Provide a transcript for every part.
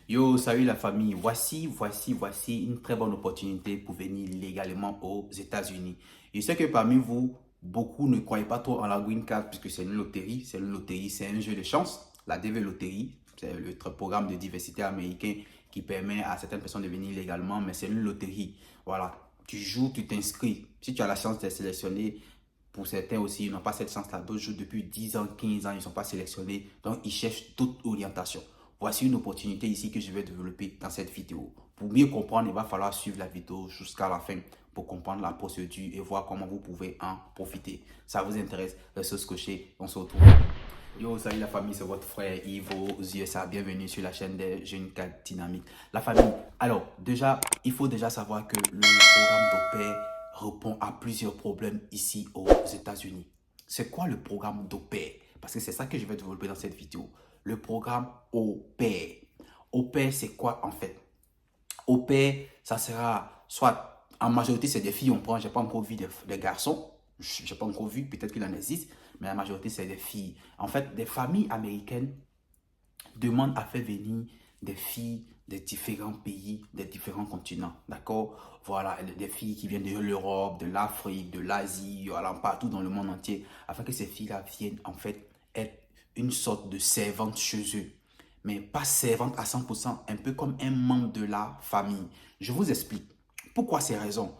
Yo, salut la famille. Voici une très bonne opportunité pour venir légalement aux États-Unis. Je sais que parmi vous, beaucoup ne croyaient pas trop en la Green Card puisque c'est une loterie. C'est une loterie, c'est un jeu de chance. La DV Loterie, c'est le programme de diversité américain qui permet à certaines personnes de venir légalement, mais c'est une loterie. Voilà, tu joues, tu t'inscris. Si tu as la chance d'être sélectionné, pour certains aussi, ils n'ont pas cette chance-là. D'autres jouent depuis 10 ans, 15 ans, ils ne sont pas sélectionnés. Donc, ils cherchent toute orientation. Voici une opportunité ici que je vais développer dans cette vidéo. Pour mieux comprendre, il va falloir suivre la vidéo jusqu'à la fin pour comprendre la procédure et voir comment vous pouvez en profiter. Ça vous intéresse? Restez scotché, on se retrouve. Yo, salut la famille, c'est votre frère Yves aux USA. Bienvenue sur la chaîne des Jeunes Cadres Dynamiques. La famille, alors déjà, il faut déjà savoir que le programme d'au pair répond à plusieurs problèmes ici aux États-Unis. C'est quoi le programme d'au pair? Parce que c'est ça que je vais développer dans cette vidéo. Le programme au pair. Au pair, c'est quoi en fait? Au pair, ça sera soit, en majorité, c'est des filles, on prend, je n'ai pas encore vu des garçons, je n'ai pas encore vu, peut-être qu'il en existe, mais la majorité, c'est des filles. En fait, des familles américaines demandent à faire venir des filles des différents pays, des différents continents, d'accord? Voilà, des filles qui viennent de l'Europe, de l'Afrique, de l'Asie, voilà, partout dans le monde entier, afin que ces filles-là viennent, en fait, être une sorte de servante chez eux. Mais pas servante à 100%, un peu comme un membre de la famille. Je vous explique. Pourquoi ces raisons?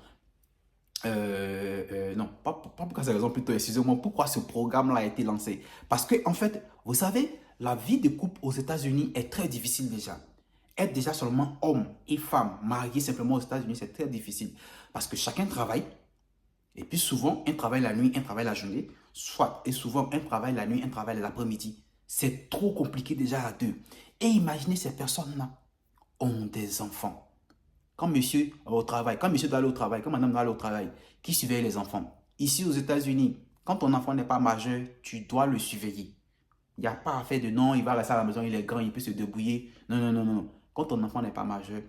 Non, pas pourquoi ces raisons plutôt, excusez-moi, pourquoi ce programme-là a été lancé? Parce que, en fait, vous savez, la vie de couple aux États-Unis est très difficile déjà. Être déjà seulement homme et femme mariés simplement aux États-Unis, c'est très difficile. Parce que chacun travaille. Et puis souvent, un travaille la nuit, un travaille la journée. Soit, et souvent, un travaille la nuit, un travaille l'après-midi. C'est trop compliqué déjà à deux. Et imaginez ces personnes-là ont des enfants. Quand monsieur va au travail, quand monsieur doit aller au travail, quand madame doit aller au travail, qui surveille les enfants? Ici aux États-Unis, quand ton enfant n'est pas majeur, tu dois le surveiller. Il n'y a pas à faire de non, il va rester à la maison, il est grand, il peut se débrouiller. Non, non, non, non. Quand ton enfant n'est pas majeur,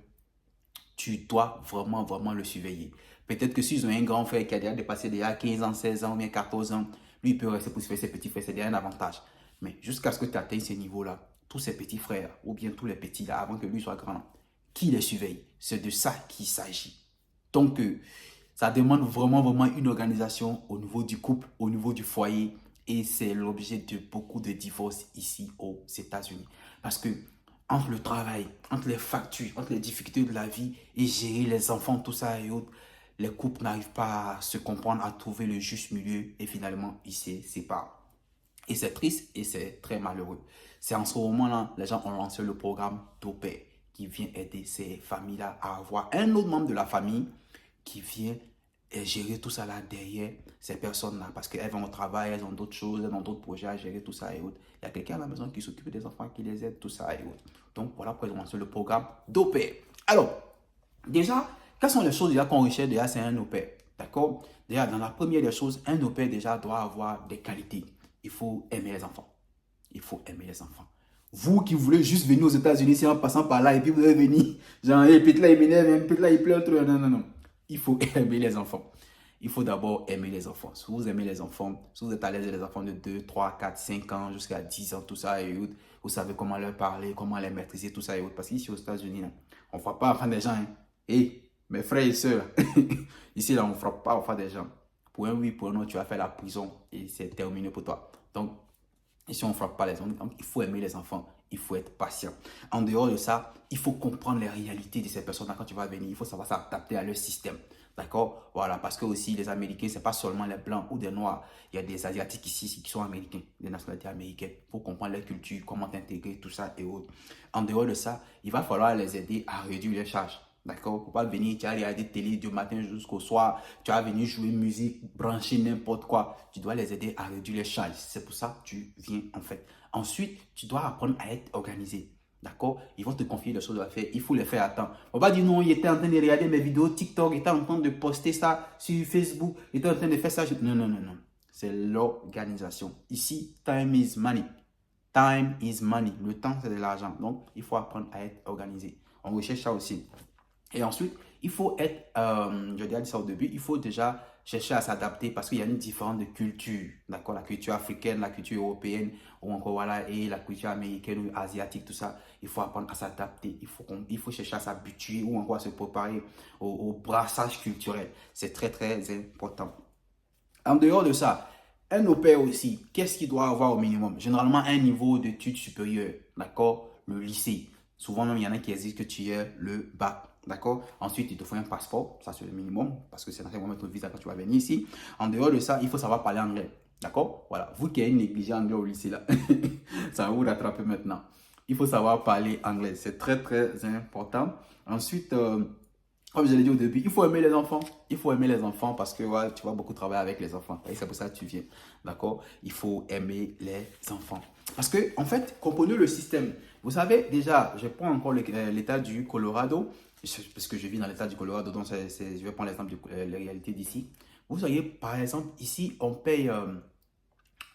tu dois vraiment le surveiller. Peut-être que s'ils ont un grand frère qui a déjà dépassé déjà 15 ans, 16 ans, ou bien 14 ans, lui, il peut rester pour surveiller ses petits frères, c'est déjà un avantage. Mais jusqu'à ce que tu atteignes ce niveau-là, tous ses petits frères, ou bien tous les petits là, avant que lui soit grand, qui les surveille? C'est de ça qu'il s'agit. Donc, ça demande vraiment une organisation au niveau du couple, au niveau du foyer. Et c'est l'objet de beaucoup de divorces ici aux États-Unis. Parce que entre le travail, entre les factures, entre les difficultés de la vie et gérer les enfants, tout ça et autres, les couples n'arrivent pas à se comprendre, à trouver le juste milieu et finalement, ils se séparent. Et c'est triste et c'est très malheureux. C'est en ce moment-là, les gens ont lancé le programme d'au pair qui vient aider ces familles-là à avoir un autre membre de la famille qui vient gérer tout ça là derrière ces personnes-là. Parce qu'elles vont au travail, elles ont d'autres choses, elles ont d'autres projets à gérer, tout ça et autres. Il y a quelqu'un à la maison qui s'occupe des enfants, qui les aide, tout ça et autres. Donc voilà pourquoi ils ont lancé le programme d'au pair. Alors, déjà, quelles sont les choses déjà qu'on recherche déjà, c'est un au pair. D'accord? Déjà, dans la première des choses, un au pair déjà doit avoir des qualités. Il faut aimer les enfants. Il faut aimer les enfants. Vous qui voulez juste venir aux États-Unis en passant par là et puis vous allez venir, genre, et puis là il m'énerve, puis là il pleure trop. Non, non, non. Il faut aimer les enfants. Il faut d'abord aimer les enfants. Si vous aimez les enfants, si vous êtes à l'aise avec les enfants de 2, 3, 4, 5 ans jusqu'à 10 ans, tout ça et autres, vous savez comment leur parler, comment les maîtriser, tout ça et autres. Parce qu'ici aux États-Unis, on ne frappe pas enfant des gens. Hein. Et mes frères et sœurs, ici là, on ne frappe pas enfant des gens. Pour un oui, pour un non, tu vas faire la prison et c'est terminé pour toi. Donc, ici, on ne frappe pas les enfants. Donc, il faut aimer les enfants. Il faut être patient. En dehors de ça, il faut comprendre les réalités de ces personnes-là quand tu vas venir. Il faut savoir s'adapter à leur système. D'accord? Voilà, parce que aussi, les Américains, ce n'est pas seulement les Blancs ou des Noirs. Il y a des Asiatiques ici qui sont Américains, des nationalités américaines. Il faut comprendre leur culture, comment t'intégrer, tout ça et autres. En dehors de ça, il va falloir les aider à réduire les charges. D'accord? Il ne faut pas venir, tu vas regarder télé du matin jusqu'au soir, tu vas venir jouer musique, brancher n'importe quoi. Tu dois les aider à réduire les charges. C'est pour ça que tu viens en fait. Ensuite, tu dois apprendre à être organisé. D'accord? Ils vont te confier des choses à faire. Il faut les faire à temps. On va dire non, il était en train de regarder mes vidéos TikTok, il était en train de poster ça sur Facebook, il était en train de faire ça. Non, non, non, non. C'est l'organisation. Ici, time is money. Time is money. Le temps, c'est de l'argent. Donc, il faut apprendre à être organisé. On recherche ça aussi. Et ensuite, il faut être, je déjà dit ça au début, il faut déjà chercher à s'adapter parce qu'il y a une différence de culture, d'accord? La culture africaine, la culture européenne, ou encore voilà, et la culture américaine ou asiatique, tout ça. Il faut apprendre à s'adapter, il faut chercher à s'habituer ou encore à se préparer au brassage culturel. C'est très, très important. En dehors de ça, un au pair aussi, qu'est-ce qu'il doit avoir au minimum? Généralement, un niveau d'études supérieures, d'accord? Le lycée. Souvent, même, il y en a qui exigent que tu aies le bac, d'accord? Ensuite, il te faut un passeport, ça c'est le minimum, parce que c'est dans moment ton visa quand tu vas venir ici. En dehors de ça, il faut savoir parler anglais, d'accord? Voilà, vous qui avez négligé anglais au lycée, là, ça va vous rattraper maintenant. Il faut savoir parler anglais, c'est très, très important. Ensuite, comme je l'ai dit au début, il faut aimer les enfants. Il faut aimer les enfants parce que ouais, tu vas beaucoup travailler avec les enfants. Et c'est pour ça que tu viens. D'accord? Il faut aimer les enfants. Parce que, en fait, comprenez le système. Vous savez, déjà, je prends encore l'état du Colorado, parce que je vis dans l'état du Colorado, donc je vais prendre l'exemple de la réalité d'ici. Vous voyez, par exemple, ici, on paye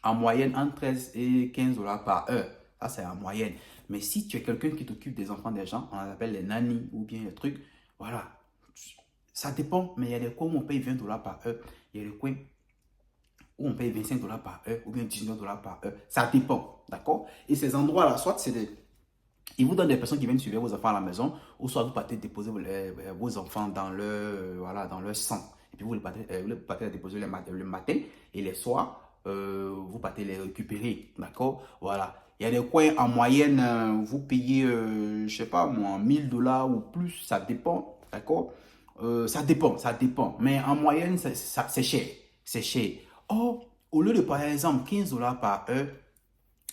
en moyenne entre 13 et 15 dollars par heure. Ça, c'est en moyenne. Mais si tu es quelqu'un qui t'occupe des enfants des gens, on appelle les nannies ou bien les trucs, voilà. Ça dépend, mais il y a des coins où on paye 20 dollars par heure. Il y a des coins où on paye 25 dollars par heure ou bien 19 dollars par heure. Ça dépend, d'accord? Et ces endroits-là, soit c'est des... Ils vous donnent des personnes qui viennent suivre vos enfants à la maison, ou soit vous partez déposer vos enfants dans leur, voilà, dans leur centre. Et puis vous partez les déposer le matin et les soirs, vous partez les récupérer, d'accord? Voilà. Il y a des coins en moyenne, vous payez, je ne sais pas moi, 1000 dollars ou plus, ça dépend, d'accord? Ça dépend, ça dépend. Mais en moyenne, c'est cher. C'est cher. Or, au lieu de, par exemple, 15 dollars par heure,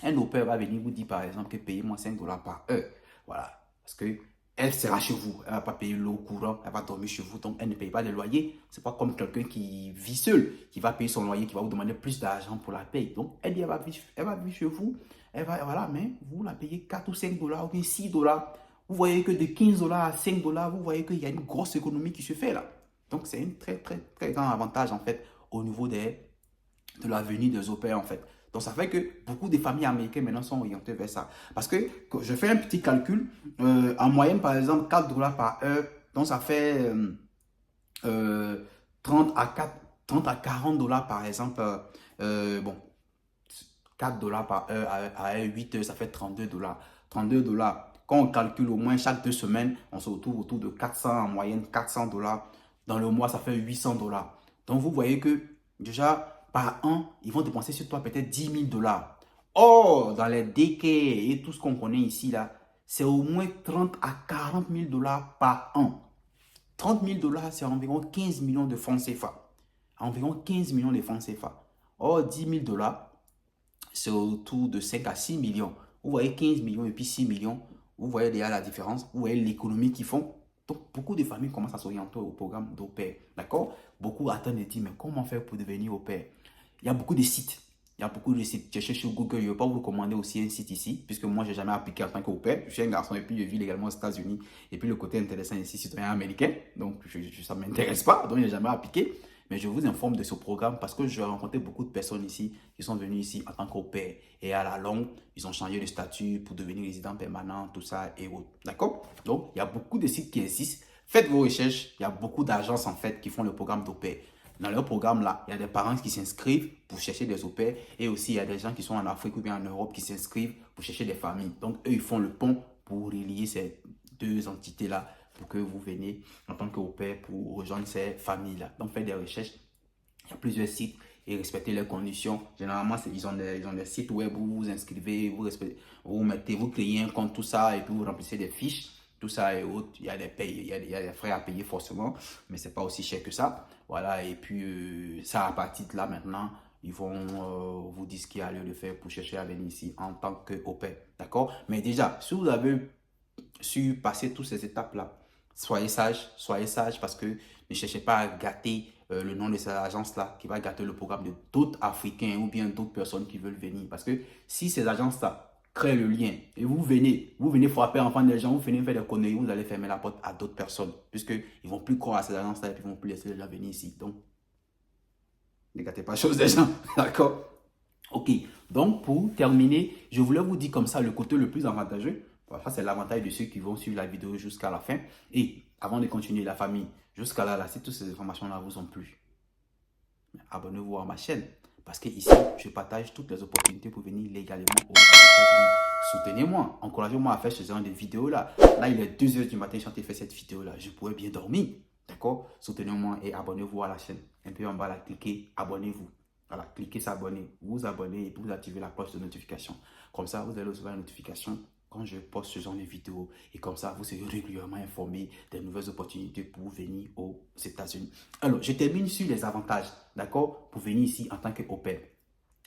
un au pair va venir vous dire, par exemple, que payez-moi 5 dollars par heure. Voilà. Parce que elle sera chez vous. Elle ne va pas payer l'eau courant. Elle va dormir chez vous. Donc, elle ne paye pas de loyer. Ce n'est pas comme quelqu'un qui vit seul, qui va payer son loyer, qui va vous demander plus d'argent pour la paye. Donc, elle dit, elle va vivre chez vous. Voilà, mais vous la payez 4 ou 5 dollars ou bien 6 dollars. Vous voyez que de 15 dollars à 5 dollars, vous voyez qu'il y a une grosse économie qui se fait là. Donc, c'est un très, très, très grand avantage en fait au niveau de la venue des au pairs en fait. Donc, ça fait que beaucoup de familles américaines maintenant sont orientées vers ça. Parce que je fais un petit calcul, en moyenne, par exemple, 4 dollars par heure, donc ça fait 30 à 4, 30 à 40 dollars par exemple. Bon, 4 dollars par heure à 8 heures, ça fait 32 dollars. 32 dollars. Quand on calcule au moins chaque 2 semaines, on se retrouve autour de 400 en moyenne, 400 dollars. Dans le mois, ça fait 800 dollars. Donc, vous voyez que déjà, par an, ils vont dépenser sur toi peut-être 10 000 dollars. Or, dans les daycare et tout ce qu'on connaît ici, là, c'est au moins 30 à 40 000 dollars par an. 30 000 dollars, c'est environ 15 millions de francs CFA. Environ 15 millions de francs CFA. Or, 10 000 dollars, c'est autour de 5 à 6 millions. Vous voyez 15 millions et puis 6 millions. Vous voyez déjà la différence. Vous voyez l'économie qu'ils font. Donc, beaucoup de familles commencent à s'orienter au programme d'au pair. D'accord? Beaucoup attendent et disent, mais comment faire pour devenir au pair? Il y a beaucoup de sites. Il y a beaucoup de sites. Je cherche sur Google. Je ne vais pas vous recommander aussi un site ici, puisque moi, je n'ai jamais appliqué en tant qu'au pair. Je suis un garçon et puis je vis également aux États-Unis. Et puis, le côté intéressant ici, citoyen américain. Donc, ça ne m'intéresse pas. Donc, je n'ai jamais appliqué. Mais je vous informe de ce programme parce que j'ai rencontré beaucoup de personnes ici qui sont venues ici en tant qu'au pair. Et à la longue, ils ont changé de statut pour devenir résident permanent, tout ça et autres. D'accord? Donc, il y a beaucoup de sites qui existent. Faites vos recherches. Il y a beaucoup d'agences en fait qui font le programme d'au pair. Dans leur programme là, il y a des parents qui s'inscrivent pour chercher des au pairs et aussi il y a des gens qui sont en Afrique ou bien en Europe qui s'inscrivent pour chercher des familles. Donc, eux, ils font le pont pour relier ces deux entités-là pour que vous veniez en tant qu'au pair pour rejoindre ces familles-là. Donc, faites des recherches. Il y a plusieurs sites et respectez leurs conditions. Généralement, ils ont des sites web où vous vous inscrivez, vous créez un compte, tout ça, et puis vous remplissez des fiches, tout ça et autres. Il y a il y a des frais à payer forcément, mais ce n'est pas aussi cher que ça. Voilà, et puis ça, à partir de là, maintenant, ils vont vous dire ce qu'il y a lieu de faire pour chercher à venir ici en tant qu'au pair. D'accord? Mais déjà, si vous avez su passer toutes ces étapes-là, soyez sage parce que ne cherchez pas à gâter le nom de cette agence-là qui va gâter le programme de d'autres Africains ou bien d'autres personnes qui veulent venir. Parce que si ces agences-là créent le lien et vous venez frapper en face des gens, vous venez faire des conneries, vous allez fermer la porte à d'autres personnes puisqu'ils ne vont plus croire à ces agences-là et puis ils ne vont plus laisser les gens venir ici. Donc, ne gâtez pas les choses des gens, d'accord? Ok, donc pour terminer, je voulais vous dire comme ça le côté le plus avantageux. Voilà, ça c'est l'avantage de ceux qui vont suivre la vidéo jusqu'à la fin. Et avant de continuer la famille, jusqu'à là, si toutes ces informations-là vous ont plu, abonnez-vous à ma chaîne. Parce que ici, je partage toutes les opportunités pour venir légalement aux États-Unis. Soutenez-moi, encouragez-moi à faire ce genre de vidéos-là. Là, il est 2 h du matin, quand j'ai fait cette vidéo-là. Je pourrais bien dormir. D'accord? Soutenez-moi et abonnez-vous à la chaîne. Un peu en bas, là, cliquez, abonnez-vous. Voilà, cliquez s'abonner, vous abonnez et vous activez la cloche de notification. Comme ça, vous allez recevoir la notification quand je poste ce genre de vidéos. Et comme ça, vous serez régulièrement informé des nouvelles opportunités pour venir aux États-Unis. Alors, je termine sur les avantages, d'accord, pour venir ici en tant qu'au pair.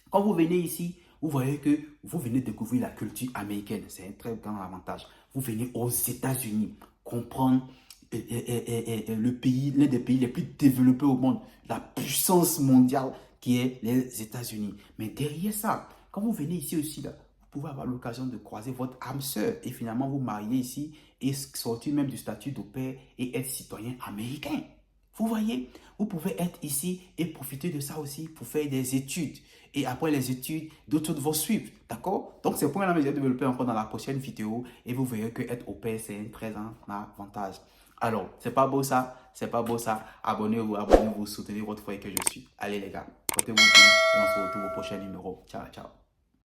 Quand vous venez ici, vous voyez que vous venez découvrir la culture américaine. C'est un très grand avantage. Vous venez aux États-Unis comprendre le pays, l'un des pays les plus développés au monde, la puissance mondiale qui est les États-Unis. Mais derrière ça, quand vous venez ici aussi, là, vous pouvez avoir l'occasion de croiser votre âme sœur et finalement vous marier ici et sortir même du statut d'au pair et être citoyen américain. Vous voyez, vous pouvez être ici et profiter de ça aussi pour faire des études. Et après les études, d'autres vont suivre. D'accord? Donc, c'est pour la je vais développer encore dans la prochaine vidéo. Et vous verrez que être au pair, c'est un très grand avantage. Alors, c'est pas beau ça? C'est pas beau ça? Abonnez-vous, abonnez-vous, soutenez votre frère que je suis. Allez les gars, portez-vous bien et on se retrouve au prochain numéro. Ciao, ciao.